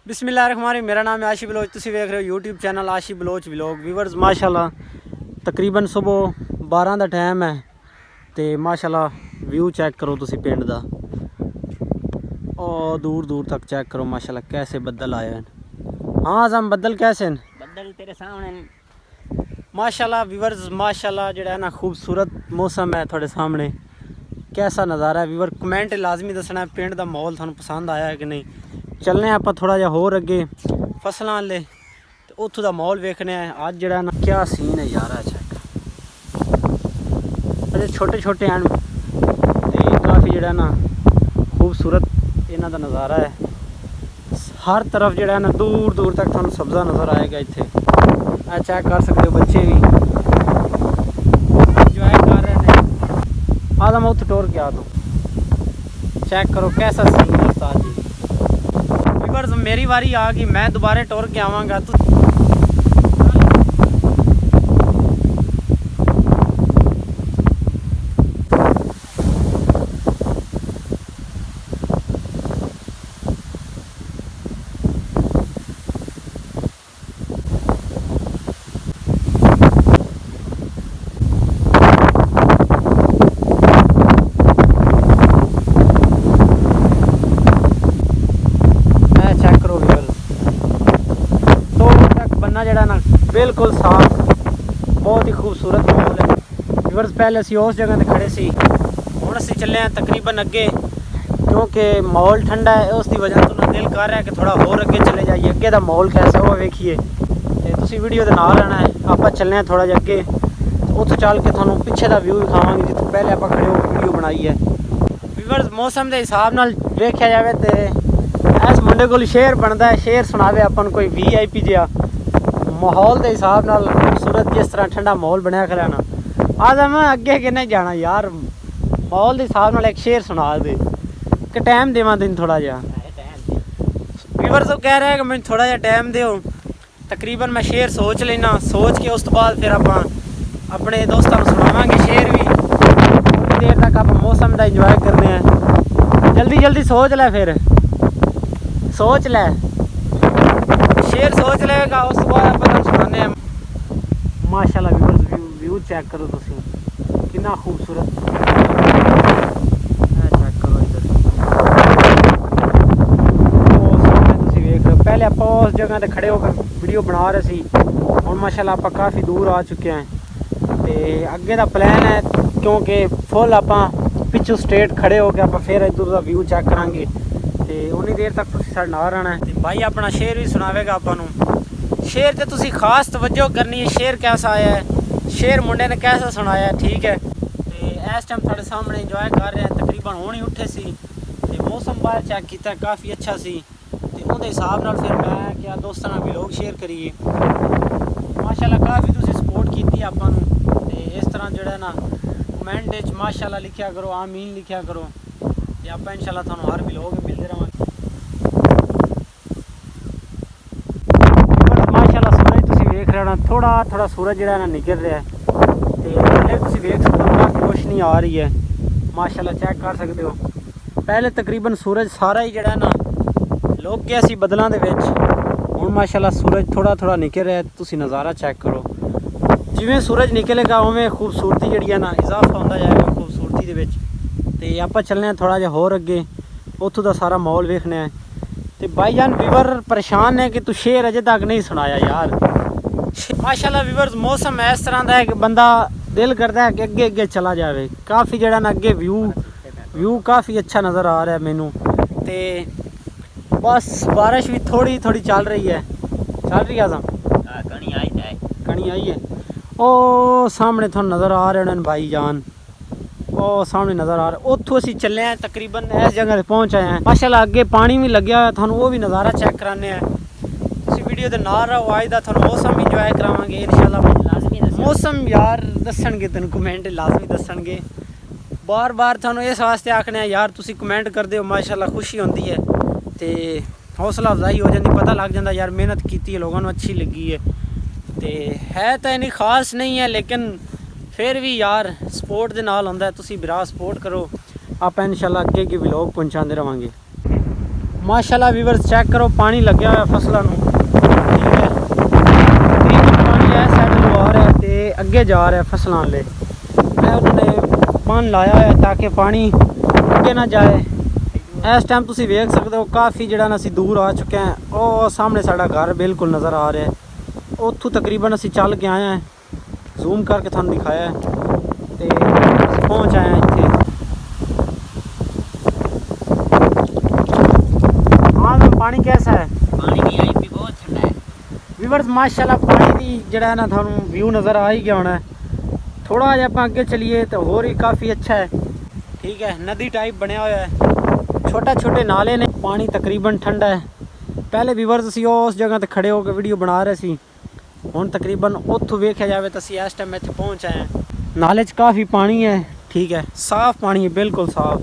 बिस्मिल्लाहिर्रहमानिर्रहीम। मेरा नाम है आशी बलोच। तुसी देख रहे हो यूट्यूब चैनल आशी बलोच व्लॉग। व्यूअर्स माशाल्लाह तकरीबन सुबह 12 का टाइम है तो माशाल्लाह व्यू चेक करो तुसी पिंड दा। और दूर दूर तक चेक करो माशाल्लाह कैसे बदल आए हैं। हाँ आज़म बदल कैसे हैं? बदल तेरे सामने माशाल्लाह व्यूअर्स माशाल्लाह जो है ना खूबसूरत मौसम है थोड़े सामने। कैसा नज़ारा है व्यूअर कमेंट लाजमी दसना है पिंड का माहौल थानू पसंद आया है कि नहीं। चलने आप थोड़ा जहा होर अगे फसलों वाले तो उतों का माहौल वेखने अज जो ना क्या सीन है यार। चेक अजे छोटे छोटे हैं तो काफ़ी जो ना खूबसूरत इन्हों का नज़ारा है। हर तरफ जो है ना दूर दूर तक थोड़ा सब्ज़ा नज़र आएगा। इतने चेक कर सकते हो बच्चे भी इंजॉय कर रहे हैं। आदम उत टोर के आ तो चेक करो कैसा सीन है उस्ताद जी। मेरी बारी आ गई, मैं दोबारा टोर के आवांगा तो जड़ा ना बिल्कुल साफ बहुत ही खूबसूरत माहौल है। व्यूअर्स पहले असी उस जगह पर खड़े सी, हुण असी चले हैं तकरीबन अगे क्योंकि माहौल ठंडा है। उसकी वजह तो ना दिल कर रहा है कि थोड़ा होर अगे चले जाइए। अगे का माहौल कैसा वो वेखिए तो तुसी वीडियो के नाल रहना है। आप चलने अगे उत्थों चल के थानू पिछे का व्यू दिखावांगे जितों पहले आप खड़े होकर वीडियो बनाई है। व्यूअर्स मौसम के हिसाब नाल देखा जाए तो इस मुंडे को शेर बनता है, शेर सुनावे अपन कोई VIP जिहा माहौल के हिसाब नाल खूबसूरत जिस तरह ठंडा माहौल बनया खड़ा ना। आज मैं अगे कि नहीं जाना यार, माहौल के हिसाब नाल एक शेर सुना दे कि टाइम देवा दिन थोड़ा जहा। व्यूअर्स तो कह रहे हैं कि मैं थोड़ा जहा टाइम दो। तकरीबन मैं शेर सोच लेना, सोच के उस तो बाद फिर आप अपने दोस्तों को सुनावांगे शेर भी। थोड़ी देर तक आप मौसम का इंजॉय करने हैं। जल्दी जल्दी सोच ले, फिर सोच ले शेर सोच लेगा उस बाद आप सुनाने हैं। माशाल्लाह व्यूअर्स व्यू चेक करो तुसी कितना खूबसूरत चेक करो इधर तुसी देख रहे हो। पहले आप उस जगह पे खड़े होकर वीडियो बना रहे सी, और माशाल्लाह आप काफ़ी दूर आ चुके हैं तो अगे का प्लान है क्योंकि फुल आप पिछू स्ट्रेट खड़े होकर आप फिर इधर का व्यू चेक करांगे तो उन्नी देर तक तुसी साडे नाल रहना है। भाई अपना शेर भी सुनावेगा आपनू। शेर ते तुसी खास तवज्जो करनी है, शेर कैसा आया है, शेर मुंडे ने कैसा सुनाया है। ठीक है तो इस टाइम थोड़े सामने इंजॉय कर रहे हैं। तकरीबन हुण ही उठे सी तो मौसम बाहर चेक किया काफ़ी अच्छा सी तो उहदे हिसाब नाल फिर मैं क्या दोस्तों नाल व्लॉग शेयर करिए। माशाल्लाह काफ़ी तुसी सपोर्ट की आपनू तो इस तरह जो ना कमेंट माशाल्लाह लिखा करो, आमीन लिखा करो तो आप इंशाल्लाह थानू हर व्लॉग मिलते रहेंगे। माशाल्लाह सूरज तुसी देख रहे हो ना, थोड़ा थोड़ा सूरज जो ना निकल रहा है तो तुसी देख सकते हो काफ़ी रोशनी आ रही है। माशाल्लाह चेक कर सकते हो। पहले तकरीबन सूरज सारा ही जड़ा ना लोग गया सी बदलों के हुण माशाल्लाह सूरज थोड़ा थोड़ा निकल रहा है। तुसी नज़ारा चेक करो, जिवें सूरज निकलेगा उवें खूबसूरती जी है ना इजाफा होता जाएगा खूबसूरती के तो आप चलने थोड़ा जहा होर अगे उतों का सारा माहौल वेखने हैं। तो भाईजान व्यूअर परेशान है कि तू शेर अजे तक नहीं सुनाया यार। माशाल्लाह व्यूअर्स मौसम इस तरह का है कि बंदा दिल करता है कि अगे अगे चला जाए। काफ़ी जड़ा ना अगे व्यू काफ़ी अच्छा नज़र आ रहा है मैनू तो बस बारिश भी थोड़ी थोड़ी चल रही है आज़म कणी आई है। ओ सामने थोड़ा नज़र आ रहे हैं भाईजान, ओ सामने नज़र आ रहा। उतों असी चले हैं तकरीबन इस जगह पहुँच आए हैं। माशाल्लाह अगे पानी भी लग्या हुआ, थानू वो भी नज़ारा चेक कराने हैं। तुसी वीडियो के नाल रहो, अज का थानू मौसम इंजॉय करावांगे इंशाल्लाह। मौसम यार दसणगे तेन कमेंट लाजमी दसणगे। बार बार थानू इस वास्ते आखने यार तुसी कमेंट करदे हो, माशाल्लाह खुशी होंदी है तो हौसला अफजाई हो जाती, पता लग जाता यार मेहनत की है लोगों को अच्छी लगी है तो इन्नी खास नहीं है लेकिन फिर भी यार सपोर्ट के नाल होंदा है। तुसी बिरा सपोर्ट करो, आप इंशाल्लाह अगे व्लॉग पहुँचाते रहेंगे। माशाल्लाह व्यूअर्स चेक करो पानी लग्या होया फसलों नूं, ठीक है। तकरीबन पानी इस साइड नूं आ रहा है तो अगे जा रहा है फसलों वाले। उन्होंने पानी लाया है ताकि पानी अगे ना जाए। इस टाइम तुसीं वेख सकते हो काफ़ी जिहड़ा असीं दूर आ चुके हैं। वो सामने साडा घर बिल्कुल नज़र आ रहा है। उत्थों तकरीबन असीं चल के आए हैं, जूम करके थानू दिखाया है तो पहुँच आए हैं इत्थे। हाँ तो पानी कैसा है? पानी की लाइफ भी बहुत ठंडा है व्यूअर्स माशाल्लाह। पानी की जिहड़ा है ना थानू व्यू नज़र आ ही गया होना है। थोड़ा जिहा आपां अगे चलीए तो होर ही काफ़ी अच्छा है, ठीक है। नदी टाइप बनया हुआ है, छोटे छोटे नाले ने, पानी तकरीबन ठंडा है। पहले व्यूअर्स असीं उस जगह ते खड़े होकर वीडियो बना रहे सी, हुण तकरीबन उत्थों वेख्या जाए तो असीं इस टाइम इत्थे पहुँच आए हैं। नाले च काफ़ी पानी है, ठीक है, साफ़ पानी है, बिल्कुल साफ़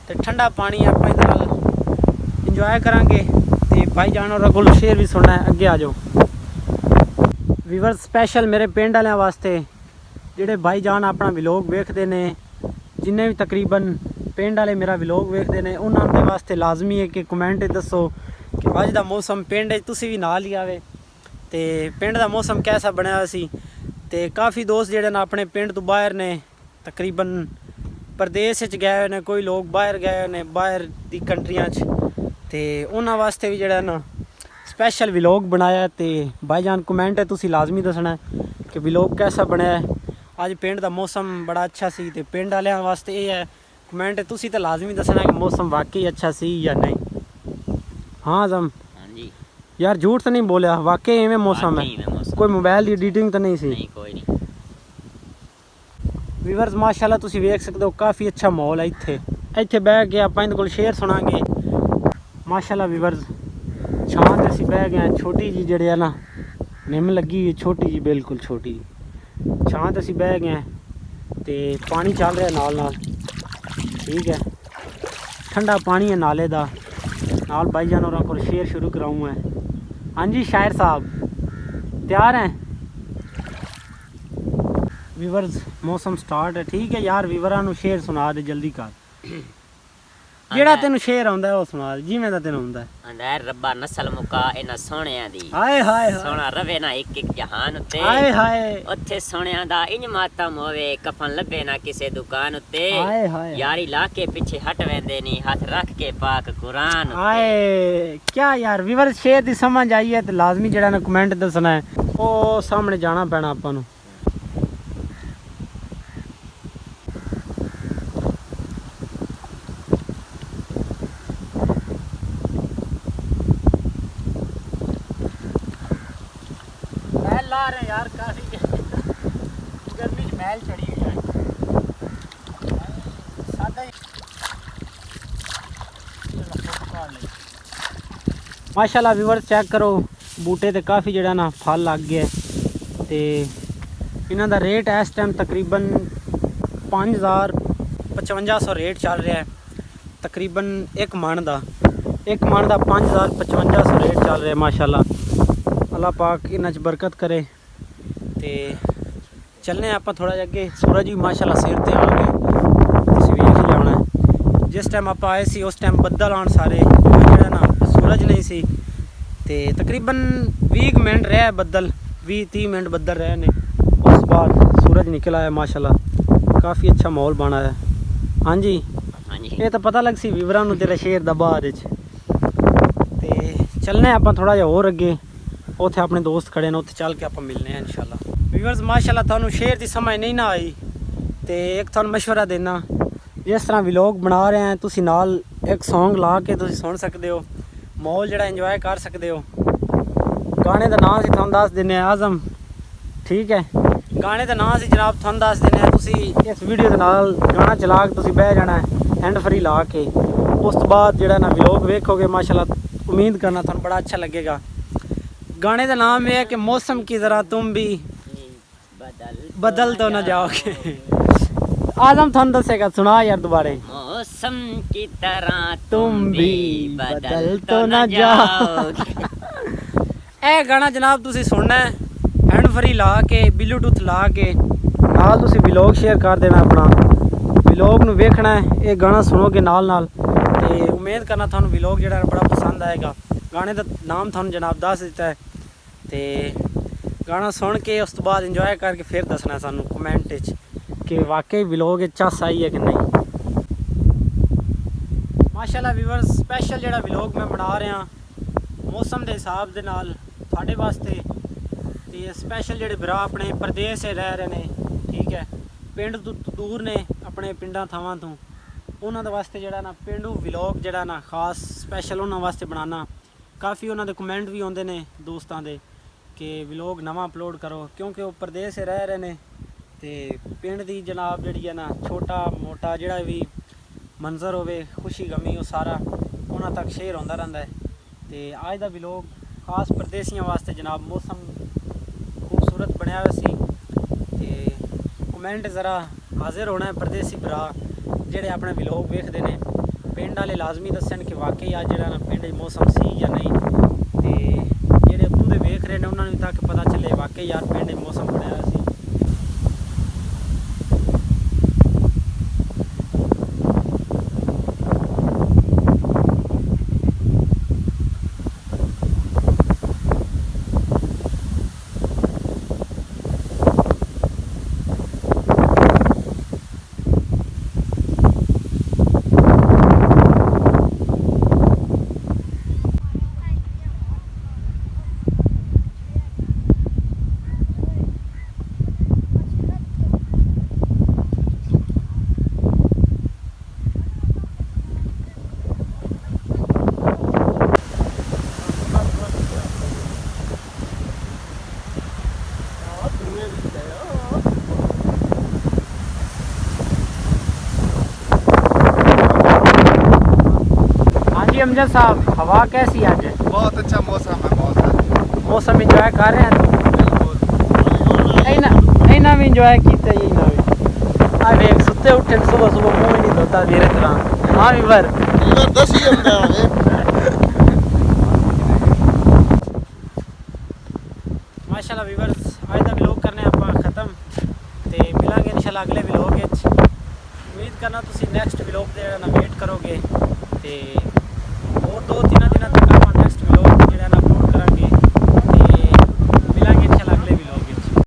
तो ठंडा पानी है। आपां इहदे नाल इंजॉय करांगे ते भाई जान होरां कोल शेयर भी सुनना है। अगे आ जाओ व्यूअर्स, स्पैशल मेरे पिंड वालियां वास्ते ਜਿਹੜੇ भाई जान अपना व्लॉग वेखते ने, जिन्हें भी तकरीबन पिंड वाले मेरा व्लॉग वेखते हैं, उन्होंने वास्ते लाजमी है कि कमेंट दसो कि अज का मौसम पिंड तुसी भी नाल ही आवे तो पिंड का मौसम कैसा बनया सी। तो काफ़ी दोस्त जेडे ना अपने पिंड तो बाहर ने, तकरीबन प्रदेश गए हुए ने, कोई लोग बाहर गए हुए ने, बाहर दी कंट्रियां च, तो उन्होंने वास्ते भी जेड़ा ना स्पैशल व्लॉग बनाया। तो भाई जान कमेंट है तुसी लाजमी दसना कि व्लॉग कैसा बनया है। अज पिंड का मौसम बड़ा अच्छा सी, तो पिंड वालियां वास्ते ये है कमेंट तुसी तो लाजमी दसना कि मौसम वाकई अच्छा सी या नहीं। हाँ आज़म हाँ जी यार झूठ तो नहीं बोलिया, वाकई इवें मौसम है, कोई मोबाइल की एडिटिंग तो नहीं सी? नहीं कोई नहीं। व्यूअर्स माशाल्लाह तुसी वेख सकते हो काफ़ी अच्छा माहौल है इत्थे। इत्थे बह के आपां इहदे कोल शेर सुनांगे। माशाल्लाह व्यूअर्स छां ते असीं बह गए हैं, छोटी जी जिहड़ी है ना निम लगी हुई, छोटी जी बिल्कुल छोटी जी छां ते असीं बह गए हैं। तो पानी चल रहा है नाल नाल, ठीक है, ठंडा पानी है नाले दा। नाल भाई जान होरां कोल शेयर शुरू कराऊँ मैं। हाँ जी शायर साहब तैयार हैं? व्यूअर्स मौसम स्टार्ट है, ठीक है यार। व्यूअरां नूं शेर सुना दे जल्दी कर, जेड़ा तेनू शेर आउंदा है वो सुना दे, जिवें दा तेनू आउंदा है। आंदा है रब्बा नस्ल मुका इन्हां सोहणियां दी, हाय हाय सोहना रवे ना एक एक जहान उत्ते, हाय हाय उत्थे सोहणियां दा इंज मातम होवे, कफन लभे ना किसे दुकान उत्ते, हाय हाय यारी ला के पीछे हट वेंदे नी, हाथ रख के पाक कुरान उत्ते। हाय क्या यार व्यूअर्स शेर दी समझ आई है तो लाजमी जेड़ा ना कमेंट दसना है। ओ सामने जाना पैना आपां नूं। ला रहे यार काफ़ी गर्मी महल चढ़ी हुई है। माशाल्लाह व्यूअर्स चेक करो बूटे ते काफ़ी जड़ा ना फल लग गया। तो इन्हों का रेट इस टाइम तकरीबन 5500 रेट चल रहा है। तकरीबन एक मन का 5500 रेट चल रहा है। माशाल्लाह अल्लाह पाक इन्हां च बरकत करे। तो चलने आप थोड़ा जिहा अगे, सूरज भी माशाल्लाह सिर ते आ गए, तुसीं वेख ही जाना है। जिस टाइम आप आए सी उस टाइम बदल आन सारे, जिहड़ा ना सूरज नहीं सी। तो तकरीबन 20 मिनट रहा बदल, 20-30 मिनट बदल रहे ने, उस बाद सूरज निकल आया। माशाल्लाह काफ़ी अच्छा माहौल बना है। हाँ जी ये तो पता लग सी व्यूअरां नूं तेरे शेर दा बाद विच। ते चलने आप थोड़ा जिहा होर अगे, उत्थे अपने दोस्त खड़े ने, उत्थे चल के आप मिलने हैं इंशाल्लाह। व्यूअर्स माशाल्लाह थानू शेर की समझ नहीं ना आई तो एक थानू मशवरा देना, जिस तरह व्लॉग बना रहे हैं तुसी नाल एक सॉन्ग ला के तुसी सुन सकते हो, माहौल जड़ा इंजॉय कर सकते हो। गाने का नाम असीं थानू दस दिन्ने आज़म, ठीक है, गाने का नाम असीं जनाब थानू दस दिन्ने। तुसी इस वीडियो के नाल गाना चला के तुसी बह जाना है हैंड फ्री ला के, उस तो बाद जड़ा ना व्लॉग वेखोगे माशाल्लाह उम्मीद करना थानू बड़ा अच्छा लगेगा। गाने का नाम यह है कि मौसम की ज़रा तुम भी बदल तो ना जाओगे। आज़म थानू दसेगा, सुना यार दोबारे। मौसम की तरह तुम भी बदल तो ना जाओगे। ए गाना जनाब तुसी सुनना है हैंड फ्री ला के, ब्लूटूथ ला के, नाल तुसी व्लॉग शेयर कर देना, अपना व्लॉग नू वेखना है। ये गाना सुनोगे नाल नाल ते ਤੇ ਉਮੀਦ ਕਰਨਾ ਤੁਹਾਨੂੰ ਵਲੌਗ ਜਿਹੜਾ ਬੜਾ ਪਸੰਦ ਆਏਗਾ। ਗਾਣੇ ਦਾ ਨਾਮ ਤੁਹਾਨੂੰ ਜਨਾਬ ਦੱਸ ਦਿੱਤਾ ਹੈ ਤੇ ਗਾਣਾ ਸੁਣ ਕੇ ਉਸ ਤੋਂ ਬਾਅਦ ਇੰਜੋਏ ਕਰਕੇ ਫਿਰ ਦੱਸਣਾ ਸਾਨੂੰ ਕਮੈਂਟ ਵਿੱਚ ਕਿ ਵਾਕਈ ਵਲੌਗ ਵਿੱਚ ਚੱਸ ਆਈ ਹੈ ਕਿ ਨਹੀਂ। ਮਾਸ਼ਾਅੱਲਾ ਵੀਵਰਸ, ਸਪੈਸ਼ਲ ਜਿਹੜਾ ਵਲੌਗ ਮੈਂ ਬਣਾ ਰਿਹਾ ਮੌਸਮ ਦੇ ਹਿਸਾਬ ਦੇ ਨਾਲ ਤੁਹਾਡੇ ਵਾਸਤੇ, ਤੇ ਸਪੈਸ਼ਲ ਜਿਹੜੇ ਭਰਾ ਆਪਣੇ ਪ੍ਰਦੇਸ਼ 'ਚ ਰਹਿ ਰਹੇ ਨੇ, ਠੀਕ ਹੈ, ਪਿੰਡ ਤੋਂ ਦੂਰ ਨੇ ਆਪਣੇ ਪਿੰਡਾਂ ਥਾਵਾਂ ਤੋਂ, ਉਹਨਾਂ ਦੇ ਵਾਸਤੇ ਜਿਹੜਾ ਨਾ ਪਿੰਡੂ ਵਲੌਗ ਜਿਹੜਾ ਨਾ ਖਾਸ ਸਪੈਸ਼ਲ ਉਹਨਾਂ ਵਾਸਤੇ ਬਣਾਉਣਾ। ਕਾਫੀ ਉਹਨਾਂ ਦੇ ਕਮੈਂਟ ਵੀ ਆਉਂਦੇ ਨੇ ਦੋਸਤਾਂ ਦੇ ਕਿ ਵਲੌਗ ਨਵਾਂ ਅਪਲੋਡ ਕਰੋ, ਕਿਉਂਕਿ ਉਹ ਪ੍ਰਦੇਸ਼ 'ਚ ਰਹਿ ਰਹੇ ਨੇ ਤੇ ਪਿੰਡ ਦੀ ਜਨਾਬ ਜਿਹੜੀ ਹੈ ਨਾ ਛੋਟਾ ਮੋਟਾ ਜਿਹੜਾ ਵੀ ਮੰਜ਼ਰ ਹੋਵੇ, ਖੁਸ਼ੀ ਗਮੀ, ਉਹ ਸਾਰਾ ਉਹਨਾਂ ਤੱਕ ਸ਼ੇਅਰ ਹੁੰਦਾ ਰਹਿੰਦਾ ਹੈ। ਤੇ ਅੱਜ ਦਾ ਵਲੌਗ ਖਾਸ ਪਰਦੇਸੀਆਂ ਵਾਸਤੇ ਜਨਾਬ ਮੌਸਮ ਖੂਬਸੂਰਤ ਬਣਿਆ ਹੋਇਆ ਸੀ ਤੇ ਕਮੈਂਟ ਜ਼ਰਾ ਹਾਜ਼ਰ ਹੋਣਾ ਹੈ ਪਰਦੇਸੀ ਭਰਾ ਜਿਹੜੇ ਆਪਣੇ ਵਲੌਗ ਵੇਖਦੇ ਨੇ, ਪਿੰਡ ਵਾਲੇ ਲਾਜ਼ਮੀ ਦੱਸਣ ਕਿ ਵਾਕਈ ਅੱਜ ਜਿਹੜਾ ਨਾ ਪਿੰਡ 'ਚ ਮੌਸਮ ਸੀ ਜਾਂ ਨਹੀਂ, ਤੇ ਜਿਹੜੇ ਉੱਥੋਂ ਦੇ ਵੇਖ ਰਹੇ ਨੇ ਉਹਨਾਂ ਨੂੰ ਤੱਕ ਪਤਾ ਚੱਲੇ ਵਾਕਈ ਯਾਰ ਪਿੰਡ 'ਚ ਮੌਸਮ ਬਣਿਆ ਹੋਇਆ ਸੀ। अमजद साहब, हवा कैसी है आज? बहुत अच्छा मौसम है। मौसम इंजॉय कर रहे हैं इना भी इंजॉय किया ही ना भी आ देख सुते उठे सुबह सुबह मुंह ही नहीं धोता मेरे तरह। हाँ वीवर दस ही माशाल्लाह वीवर्स, आज का व्लॉग करने ਆਪਾਂ ਖਤਮ ਤੇ ਮਿਲਾਂਗੇ ਇਨਸ਼ਾਅੱਲਾ ਅਗਲੇ ਵਲੌਗ ਵਿੱਚ। ਉਮੀਦ ਕਰਨਾ ਤੁਸੀਂ ਨੈਕਸਟ ਵਲੌਗ ਦੇ ਨਾ ਵੇਟ ਕਰੋਗੇ ਤੇ और 2-3 दिनों